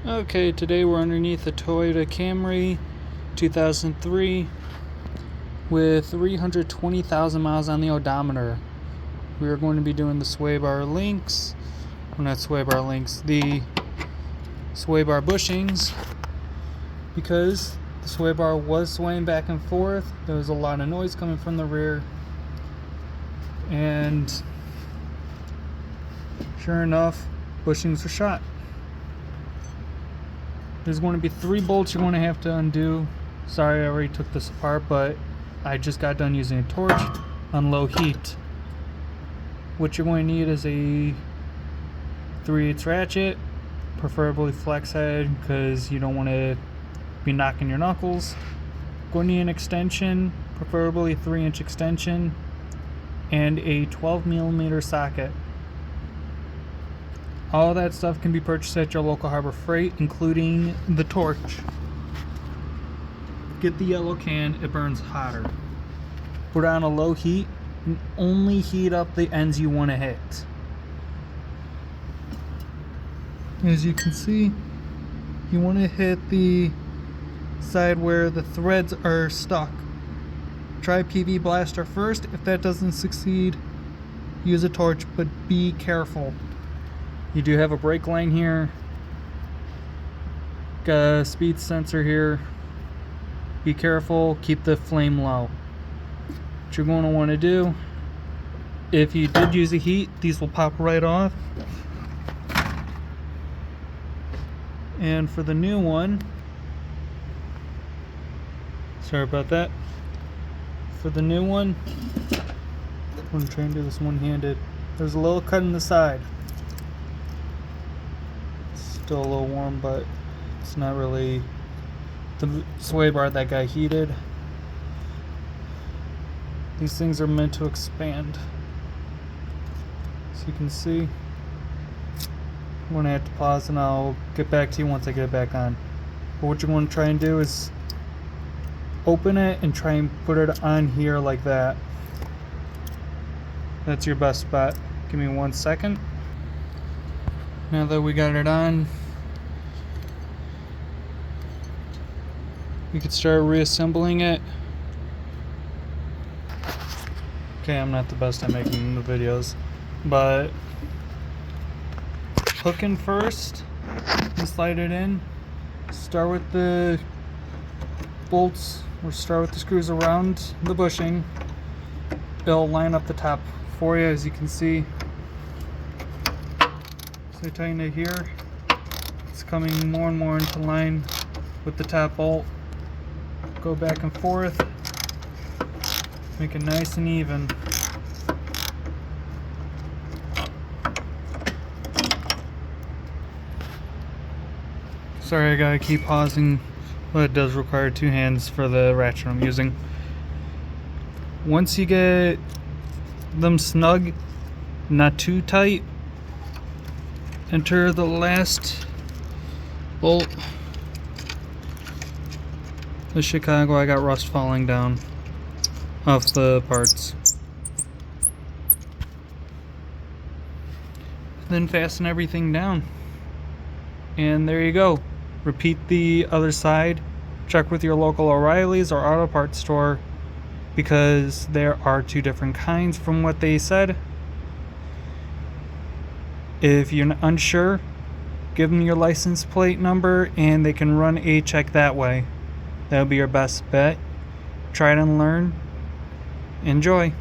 Okay, today we're underneath the Toyota Camry 2003 with 320,000 miles on the odometer. We are going to be doing the sway bar links, well, not sway bar links, the sway bar bushings, because the sway bar was swaying back and forth. There was a lot of noise coming from the rear, and sure enough, bushings were shot. There's going to be 3 bolts you're going to have to undo. Sorry, I already took this apart, but I just got done using a torch on low heat. What you're going to need is a 3/8 ratchet, preferably flex head because you don't want to be knocking your knuckles. Going to need an extension, preferably a 3-inch extension, and a 12mm socket. All that stuff can be purchased at your local Harbor Freight, including the torch. Get the yellow can, it burns hotter. Put it on a low heat and only heat up the ends you want to hit. As you can see, you want to hit the side where the threads are stuck. Try PV blaster first. If that doesn't succeed, use a torch, but be careful. You do have a brake line here, got a speed sensor here. Be careful, keep the flame low. What you're going to want to do, if you did use a heat, these will pop right off. And for the new one, sorry about that. For the new one, I'm going to try and do this one-handed. There's a little cut in the side. Still a little warm, but it's not really the sway bar that got heated. These things are meant to expand. As you can see, I'm going to have to pause and I'll get back to you once I get it back on. But what you're going to try and do is open it and try and put it on here like that. That's your best bet. Give me 1 second. Now that we got it on, we could start reassembling it. Okay, I'm not the best at making the videos, but hook in first and slide it in. Start with the bolts, or start with the screws around the bushing. It'll line up the top for you, as you can see. So tighten it here. It's coming more and more into line with the top bolt. Go back and forth. Make it nice and even. Sorry, I gotta keep pausing, but it does require 2 hands for the ratchet I'm using. Once you get them snug, not too tight, enter the last bolt. The Chicago, I got rust falling down off the parts. Then fasten everything down. And there you go. Repeat the other side. Check with your local O'Reilly's or auto parts store, because there are 2 different kinds from what they said. If you're unsure, give them your license plate number and they can run a check that way. That'll be your best bet. Try it and learn. Enjoy.